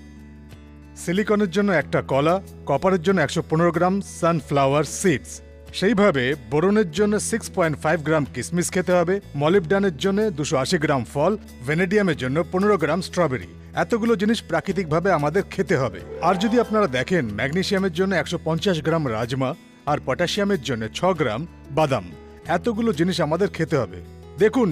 সিলিকনের জন্য একটা কলা, কপারের জন্য 115 গ্রাম সানফ্লাওয়ার সিডস। সেইভাবে বোরনের জন্য 6.5 গ্রাম কিসমিস খেতে হবে, মলিবডানের জন্য 280 গ্রাম ফল, ভেনেডিয়ামের জন্য 15 গ্রাম স্ট্রবেরি। এতগুলো জিনিস প্রাকৃতিকভাবে আমাদের খেতে হবে। আর যদি আপনারা দেখেন, ম্যাগনেসিয়ামের জন্য 150 গ্রাম রাজমা, আর পটাশিয়ামের জন্য 6 গ্রাম বাদাম। এতগুলো জিনিস আমাদের খেতে হবে। দেখুন,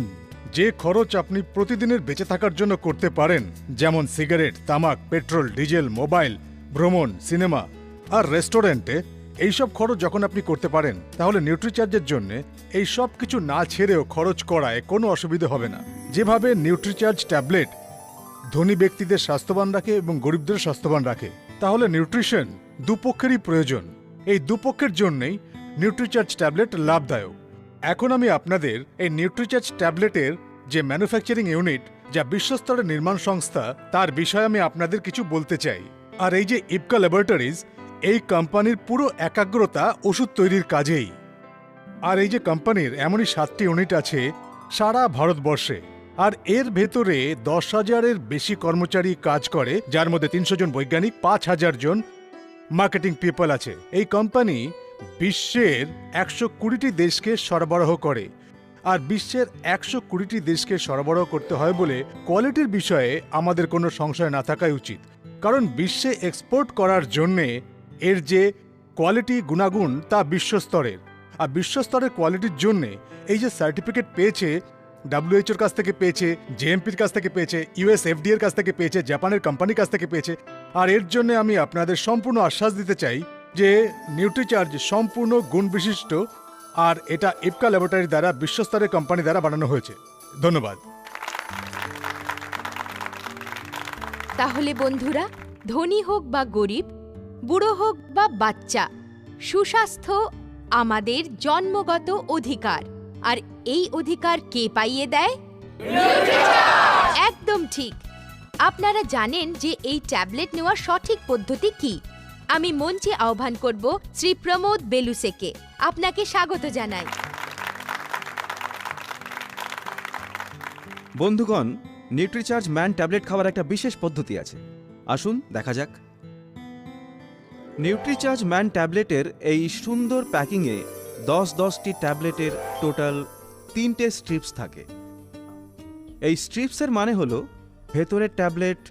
যে খরচ আপনি প্রতিদিনের বেঁচে থাকার জন্য করতে পারেন, যেমন সিগারেট, তামাক, পেট্রোল, ডিজেল, মোবাইল, ভ্রমণ, সিনেমা আর রেস্টুরেন্টে, এইসব খরচ যখন আপনি করতে পারেন, তাহলে নিউট্রিচার্জের জন্য এই সব কিছু না ছেড়েও খরচ করায় কোনো অসুবিধা হবে না। যেভাবে নিউট্রিচার্জ ট্যাবলেট ধনী ব্যক্তিদের স্বাস্থ্যবান রাখে এবং গরিবদের স্বাস্থ্যবান রাখে, তাহলে নিউট্রিশন দুপক্ষেরই প্রয়োজন। এই দুপক্ষের জন্যই নিউট্রিচার্জ ট্যাবলেট লাভদায়ক। এখন আমি আপনাদের এই নিউট্রিচার্জ ট্যাবলেটের যে ম্যানুফ্যাকচারিং ইউনিট, যা বিশ্বস্তরের নির্মাণ সংস্থা, তার বিষয়ে আমি আপনাদের কিছু বলতে চাই। আর এই যে ইপকা ল্যাবরেটরিজ, এই কোম্পানির পুরো একাগ্রতা ওষুধ তৈরির কাজেই। আর এই যে কোম্পানির এমনই 7টি ইউনিট আছে সারা ভারতবর্ষে, আর এর ভেতরে 10,000-এর বেশি কর্মচারী কাজ করে, যার মধ্যে 300 জন বৈজ্ঞানিক, 5,000 জন মার্কেটিং পিপল আছে। এই কোম্পানি বিশ্বের 120টি দেশকে সরবরাহ করে, আর বিশ্বের 120টি দেশকে সরবরাহ করতে হয় বলে কোয়ালিটির বিষয়ে আমাদের কোনো সংশয় না থাকাই উচিত। কারণ বিশ্বে এক্সপোর্ট করার জন্যে এর যে কোয়ালিটি গুণাগুণ তা বিশ্বস্তরের, আর বিশ্বস্তরের কোয়ালিটির জন্যে এই যে সার্টিফিকেট পেয়েছে, WHOর কাছ থেকে পেয়েছে, JMPর কাছ থেকে পেয়েছে, US FDA এর কাছ থেকে পেয়েছে, জাপানের কোম্পানির কাছ থেকে পেয়েছে। আর এর জন্য আমি আপনাদের সম্পূর্ণ আশ্বাস দিতে চাই যে নিউট্রিচার্জ সম্পূর্ণ গুণ বিশিষ্ট, আর এটা ইপকা ল্যাবরেটরি দ্বারা বিশ্বস্তরের কোম্পানি দ্বারা বানানো হয়েছে। ধন্যবাদ। তাহলে বন্ধুরা, ধনী হোক বা গরিব, বুড়ো হোক বা বাচ্চা, সুস্বাস্থ্য আমাদের জন্মগত অধিকার। আর এই অধিকার কে পাইয়ে দেয়? একদম ঠিক। আপনারা জানেন যে এই ট্যাবলেট নেওয়ার সঠিক পদ্ধতি কি? আমি মঞ্চে আহ্বান করব শ্রী প্রমোদ বেলুসেকে। আপনাকে স্বাগত জানাই। বন্ধুগণ, নিউট্রিচার্জ ম্যান ট্যাবলেট খাওয়ার একটা বিশেষ পদ্ধতি আছে। আসুন দেখা যাক। নিউট্রিচার্জ ম্যান ট্যাবলেটের এই সুন্দর প্যাকিংয়ে 10-10টি ট্যাবলেটের টোটাল 3টে স্ট্রিপস থাকে। এই স্ট্রিপসের মানে হলো ভেতরের ট্যাবলেট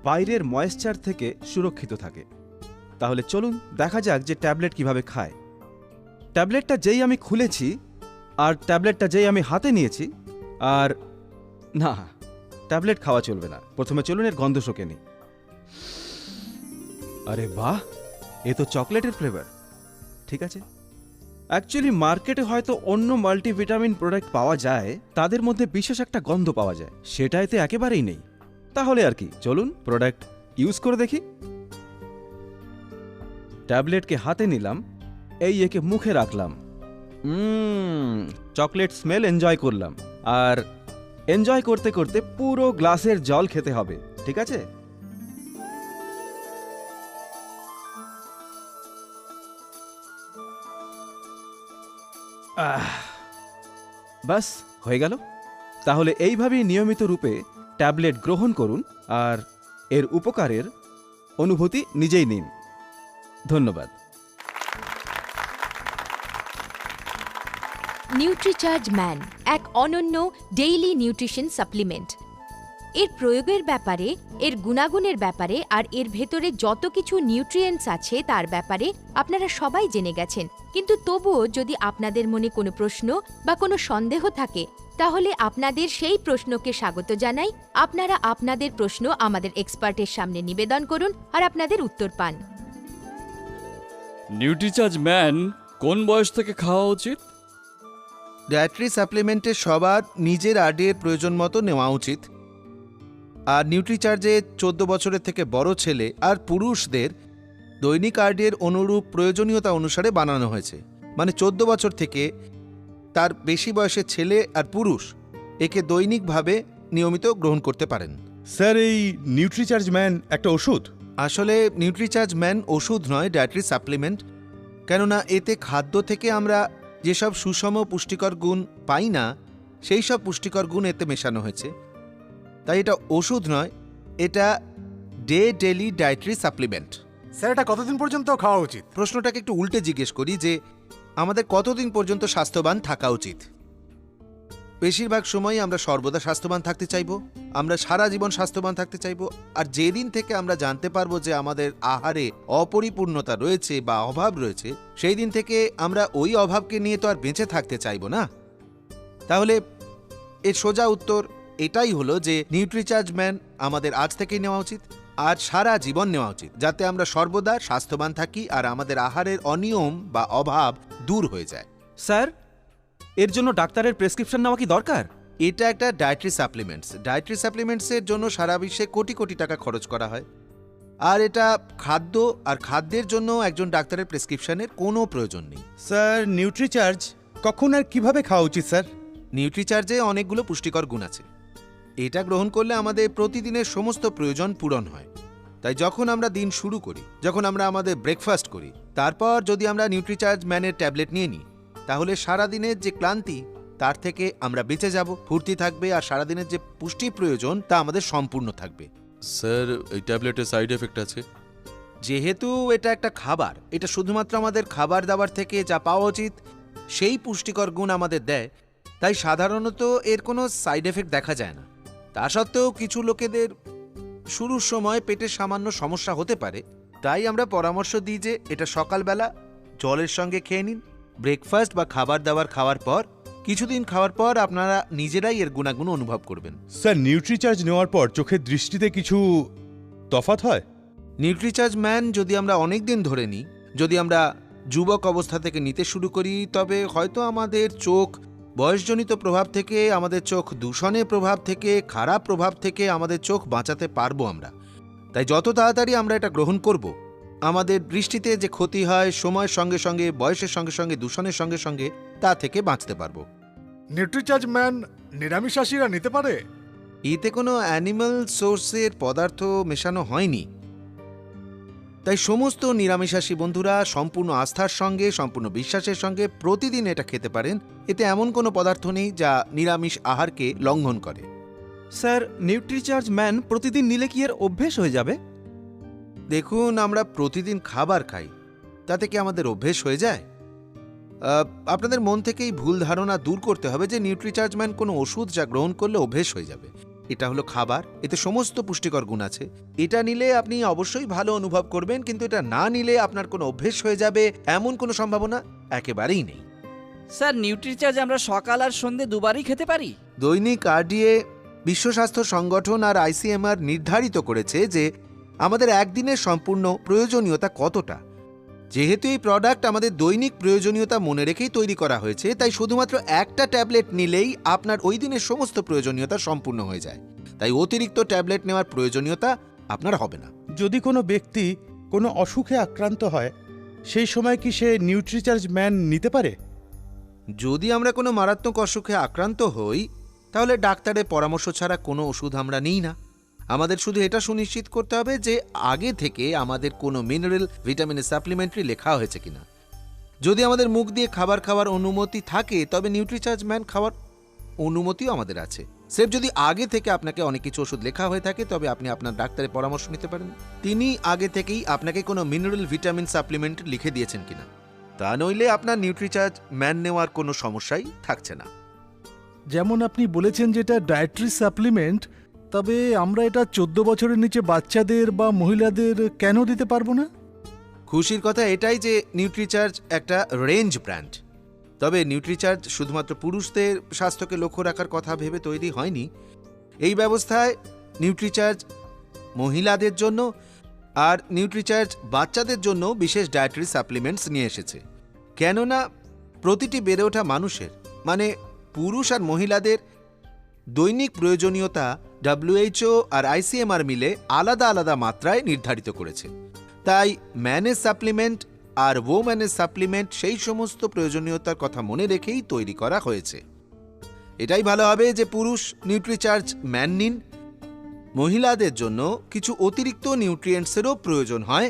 বাইরের ময়েশ্চার থেকে সুরক্ষিত থাকে। তাহলে চলুন দেখা যাক যে ট্যাবলেট কিভাবে খায়। ট্যাবলেটটা যেই আমি খুলেছি আর ট্যাবলেটটা যেই আমি হাতে নিয়েছি, আর না, ট্যাবলেট খাওয়া চলবে না। প্রথমে চলুন এর গন্ধ শোকে নিই। আরে বাহ, এ তো চকলেটের ফ্লেভার। ঠিক আছে, অ্যাকচুয়ালি মার্কেটে হয়তো অন্য মাল্টিভিটামিন প্রোডাক্ট পাওয়া যায়, তাদের মধ্যে বিশেষ একটা গন্ধ পাওয়া যায়, সেটা এতে একেবারেই নেই। তাহলে আর কি, চলুন প্রোডাক্ট ইউজ করে দেখি। ট্যাবলেটকে হাতে নিলাম, এই একে মুখে রাখলাম, চকলেট স্মেল এনজয় করলাম, আর এনজয় করতে করতে পুরো গ্লাসের জল খেতে হবে। ঠিক আছে, বাস হয়ে গেল। তাহলে এইভাবেই নিয়মিত রূপে ট্যাবলেট গ্রহণ করুন আর এর উপকারের অনুভূতি নিজেই নিন। ধন্যবাদ। নিউট্রিচার্জ ম্যান এক অনন্য ডেইলি নিউট্রিশন সাপ্লিমেন্ট। এর প্রয়োগের ব্যাপারে, এর গুণাগুণের ব্যাপারে আর এর ভেতরে যত কিছু নিউট্রিয়েন্টস আছে তার ব্যাপারে আপনারা সবাই জেনে গেছেন। কিন্তু তবুও যদি আপনাদের মনে কোনো প্রশ্ন বা কোনো সন্দেহ থাকে, তাহলে আপনাদের সেই প্রশ্নকে স্বাগত জানাই। আপনারা আপনাদের প্রশ্ন আমাদের এক্সপার্টের সামনে নিবেদন করুন আর আপনাদের উত্তর পান। নিউট্রিচার্জ ম্যান কোন বয়স থেকে খাওয়া উচিত? ডায়েটারি সাপ্লিমেন্টে সবার নিজের আর্ডির প্রয়োজন মতো নেওয়া উচিত। আর নিউট্রিচার্জে 14 বছরের থেকে বড় ছেলে আর পুরুষদের দৈনিক আর্ডির অনুরূপ প্রয়োজনীয়তা অনুসারে বানানো হয়েছে। মানে 14 বছর থেকে তার বেশি বয়সের ছেলে আর পুরুষ একে দৈনিকভাবে নিয়মিত গ্রহণ করতে পারেন। স্যার, এই নিউট্রিচার্জ ম্যান একটা ওষুধ? আসলে নিউট্রিচার্জ ম্যান ওষুধ নয়, ডায়েটারি সাপ্লিমেন্ট। কেননা এতে খাদ্য থেকে আমরা যেসব সুষম পুষ্টিকর গুণ পাই না, সেই সব পুষ্টিকর গুণ এতে মেশানো হয়েছে। তাই এটা ওষুধ নয়, এটা ডেইলি ডায়েটারি সাপ্লিমেন্ট। স্যার, এটা কতদিন পর্যন্ত খাওয়া উচিত? প্রশ্নটাকে একটু উল্টে জিজ্ঞেস করি যে আমাদের কতদিন পর্যন্ত স্বাস্থ্যবান থাকা উচিত। বেশিরভাগ সময় আমরা সর্বদা স্বাস্থ্যবান থাকতে চাইবো, আমরা সারা জীবন স্বাস্থ্যবান থাকতে চাইবো। আর যেদিন থেকে আমরা জানতে পারবো যে আমাদের আহারে অপরিপূর্ণতা রয়েছে বা অভাব রয়েছে, সেই দিন থেকে আমরা ওই অভাবকে নিয়ে তো আর বেঁচে থাকতে চাইবো না। তাহলে এর সোজা উত্তর এটাই হলো যে নিউট্রিচার্জ ম্যান আমাদের আজ থেকেই নেওয়া উচিত, আর সারা জীবন নেওয়া উচিত, যাতে আমরা সর্বদা স্বাস্থ্যবান থাকি আর আমাদের আহারের অনিয়ম বা অভাব দূর হয়ে যায়। স্যার, এর জন্য ডাক্তারের প্রেসক্রিপশন নেওয়া কি দরকার? এটা একটা ডায়েটারি সাপ্লিমেন্টসের জন্য সারা বিশ্বে কোটি কোটি টাকা খরচ করা হয়। আর এটা খাদ্য আর খাদ্যের জন্য একজন ডাক্তারের প্রেসক্রিপশনের কোনো প্রয়োজন নেই। স্যার, নিউট্রিচার্জ কখন আর কিভাবে খাওয়া উচিত স্যার? নিউট্রিচার্জে অনেকগুলো পুষ্টিকর গুণ আছে। এটা গ্রহণ করলে আমাদের প্রতিদিনের সমস্ত প্রয়োজন পূরণ হয়। তাই যখন আমরা দিন শুরু করি, যখন আমরা আমাদের ব্রেকফাস্ট করি, তারপর যদি আমরা নিউট্রিচার্জ ম্যানের ট্যাবলেট নিয়ে নিই, তাহলে সারাদিনের যে ক্লান্তি তার থেকে আমরা বেঁচে যাব, ফুর্তি থাকবে, আর সারাদিনের যে পুষ্টি প্রয়োজন তা আমাদের সম্পূর্ণ থাকবে। স্যার, এই ট্যাবলেটের সাইড এফেক্ট আছে? যেহেতু এটা একটা খাবার, এটা শুধুমাত্র আমাদের খাবার দাবার থেকে যা পাওয়া উচিত সেই পুষ্টিকর গুণ আমাদের দেয়, তাই সাধারণত এর কোনো সাইড এফেক্ট দেখা যায় না। তা সত্ত্বেও কিছু লোকেদের শুরুর সময় পেটের সামান্য সমস্যা হতে পারে, তাই আমরা পরামর্শ দিই যে এটা সকালবেলা জলের সঙ্গে খেয়ে নিন। ব্রেকফাস্ট বা খাবার দাবার খাওয়ার পর কিছুদিন খাওয়ার পর আপনারা নিজেরাই এর গুণাগুণ অনুভব করবেন। স্যার, নিউট্রিচার্জ নেওয়ার পর চোখের দৃষ্টিতে কিছু তফাৎ হয়? নিউট্রিচার্জ ম্যান যদি আমরা অনেক দিন ধরে নিই, যদি আমরা যুবক অবস্থা থেকে নিতে শুরু করি, তবে হয়তো আমাদের চোখ বয়সজনিত প্রভাব থেকে, আমাদের চোখ দূষণের প্রভাব থেকে, খারাপ প্রভাব থেকে আমাদের চোখ বাঁচাতে পারবো আমরা। তাই যত তাড়াতাড়ি আমরা এটা গ্রহণ করব, আমাদের দৃষ্টিতে যে ক্ষতি হয় সময়ের সঙ্গে সঙ্গে, বয়সের সঙ্গে সঙ্গে, দূষণের সঙ্গে সঙ্গে, তা থেকে বাঁচতে পারবো। নিউট্রিচার্জ ম্যান নিরামিষাশীরা নিতে পারে? এতে কোনো অ্যানিমাল সোর্সের পদার্থ মেশানো হয়নি, তাই সমস্ত নিরামিষাশী বন্ধুরা সম্পূর্ণ আস্থার সঙ্গে, সম্পূর্ণ বিশ্বাসের সঙ্গে প্রতিদিন এটা খেতে পারেন। এতে এমন কোনো পদার্থ নেই যা নিরামিষ আহারকে লঙ্ঘন করে। স্যার, নিউট্রিচার্জ ম্যান প্রতিদিন নিলে কি এর অভ্যেস হয়ে যাবে? দেখুন, আমরা প্রতিদিন খাবার খাই, তাতে কি আমাদের অভ্যেস হয়ে যায়? আপনাদের মন থেকেই ভুল ধারণা দূর করতে হবে যে নিউট্রিচার্জ ম্যান কোনো ওষুধ যা গ্রহণ করলে অভ্যেস হয়ে যাবে। এটা হলো খাবার, এতে সমস্ত পুষ্টিকর গুণ আছে। এটা নিলে আপনি অবশ্যই ভালো অনুভব করবেন, কিন্তু এটা না নিলে আপনার কোনো অভ্যেস হয়ে যাবে এমন কোনো সম্ভাবনা একেবারেই নেই। স্যার, নিউট্রিচার্জ আমরা সকাল আর সন্ধে দুবারই খেতে পারি? দৈনিক আরডিএ, বিশ্ব স্বাস্থ্য সংগঠন আর আইসিএমআর নির্ধারিত করেছে যে আমাদের একদিনের সম্পূর্ণ প্রয়োজনীয়তা কতটা। যেহেতু এই প্রোডাক্ট আমাদের দৈনিক প্রয়োজনীয়তা মনে রেখেই তৈরি করা হয়েছে, তাই শুধুমাত্র একটা ট্যাবলেট নিলেই আপনার ওই দিনের সমস্ত প্রয়োজনীয়তা সম্পূর্ণ হয়ে যায়। তাই অতিরিক্ত ট্যাবলেট নেওয়ার প্রয়োজনীয়তা আপনার হবে না। যদি কোনো ব্যক্তি কোনো অসুখে আক্রান্ত হয়, সেই সময় কি সে নিউট্রিচার্জ ম্যান নিতে পারে? যদি আমরা কোনো মারাত্মক অসুখে আক্রান্ত হই, তাহলে ডাক্তারের পরামর্শ ছাড়া কোনো ওষুধ আমরা নিই না। আমাদের শুধু এটা সুনিশ্চিত করতে হবে যে আগে থেকে আমাদের কোনো মিনারেল, ভিটামিনের সাপ্লিমেন্টারি লেখা হয়েছে কিনা। যদি আমাদের মুখ দিয়ে খাবার খাওয়ার অনুমতি থাকে, তবে নিউট্রিচার্জ ম্যান খাওয়ার অনুমতিও আমাদের আছে। স্রেফ যদি আগে থেকে আপনাকে অনেক কিছু ওষুধ লেখা হয়ে থাকে, তবে আপনি আপনার ডাক্তারের পরামর্শ নিতে পারেন তিনি আগে থেকেই আপনাকে কোনো মিনারেল, ভিটামিন সাপ্লিমেন্ট লিখে দিয়েছেন কিনা। তা নইলে আপনার নিউট্রিচার্জ ম্যান নেওয়ার কোনো সমস্যাই থাকছে না। যেমন আপনি বলেছেন যেটা ডায়েটারি সাপ্লিমেন্ট, তবে আমরা এটা 14 বছরের নিচে বাচ্চাদের বা মহিলাদের কেন দিতে পারবো না? খুশির কথা এটাই যে নিউট্রিচার্জ একটা রেঞ্জ ব্র্যান্ড। তবে নিউট্রিচার্জ শুধুমাত্র পুরুষদের স্বাস্থ্যকে লক্ষ্য রাখার কথা ভেবে তৈরি হয়নি। এই ব্যবস্থায় নিউট্রিচার্জ মহিলাদের জন্য আর নিউট্রিচার্জ বাচ্চাদের জন্য বিশেষ ডায়েটারি সাপ্লিমেন্টস নিয়ে এসেছে। কেননা প্রতিটি বেড়ে ওঠা মানুষের, মানে পুরুষ আর মহিলাদের দৈনিক প্রয়োজনীয়তা WHO আর আইসিএমআর মিলে আলাদা আলাদা মাত্রায় নির্ধারিত করেছে। তাই ম্যানের সাপ্লিমেন্ট আর ওম্যানের সাপ্লিমেন্ট সেই সমস্ত প্রয়োজনীয়তার কথা মনে রেখেই তৈরি করা হয়েছে। এটাই ভালো হবে যে পুরুষ নিউট্রিচার্জ ম্যান নিন। মহিলাদের জন্য কিছু অতিরিক্ত নিউট্রিয়েন্টসেরও প্রয়োজন হয়।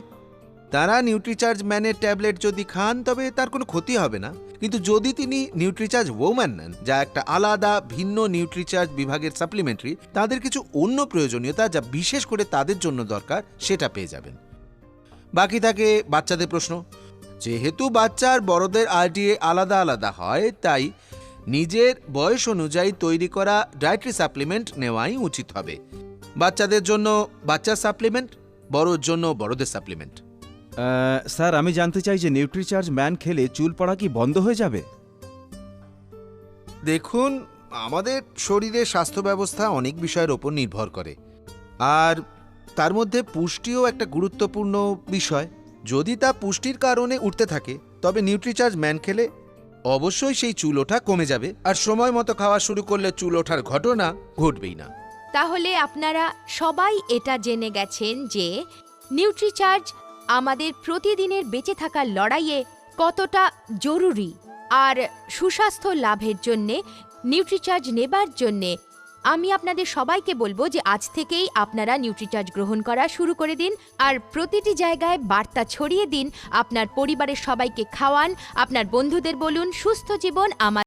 তারা নিউট্রিচার্জ ম্যানের ট্যাবলেট যদি খান, তবে তার কোনো ক্ষতি হবে না। কিন্তু যদি তিনি নিউট্রিচার্জ ওম্যান নেন, যা একটা আলাদা ভিন্ন নিউট্রিচার্জ বিভাগের সাপ্লিমেন্টারি, তাদের কিছু অন্য প্রয়োজনীয়তা যা বিশেষ করে তাদের জন্য দরকার, সেটা পেয়ে যাবেন। বাকি থাকে বাচ্চাদের প্রশ্ন। যেহেতু বাচ্চা আর বড়দের আরডিএ আলাদা আলাদা হয়, তাই নিজের বয়স অনুযায়ী তৈরি করা ডায়েটারি সাপ্লিমেন্ট নেওয়াই উচিত হবে। বাচ্চাদের জন্য বাচ্চার সাপ্লিমেন্ট, বড়োর জন্য বড়দের সাপ্লিমেন্ট। স্যার, আমি জানতে চাই যে নিউট্রিচার্জ ম্যান খেলে চুল পড়া কি বন্ধ হয়ে যাবে? দেখুন, আমাদের শরীরের স্বাস্থ্য ব্যবস্থা অনেক বিষয়ের ওপর নির্ভর করে, আর তার মধ্যে পুষ্টিও একটা গুরুত্বপূর্ণ বিষয়। যদি তা পুষ্টির কারণে উঠতে থাকে তবে নিউট্রিচার্জ ম্যান খেলে অবশ্যই সেই চুল ওঠা কমে যাবে, আর সময় মতো খাওয়া শুরু করলে চুল ওঠার ঘটনা ঘটবেই না। তাহলে আপনারা সবাই এটা জেনে গেছেন যে নিউট্রিচার্জ আমাদের প্রতিদিনের বেঁচে থাকার লড়াইয়ে কতটা জরুরি। আর সুস্বাস্থ্য লাভের জন্যে নিউট্রিচার্জ নেবার জন্যে আমি আপনাদের সবাইকে বলবো যে আজ থেকেই আপনারা নিউট্রিচার্জ গ্রহণ করা শুরু করে দিন, আর প্রতিটি জায়গায় বার্তা ছড়িয়ে দিন। আপনার পরিবারের সবাইকে খাওয়ান, আপনার বন্ধুদের বলুন সুস্থ জীবন আমার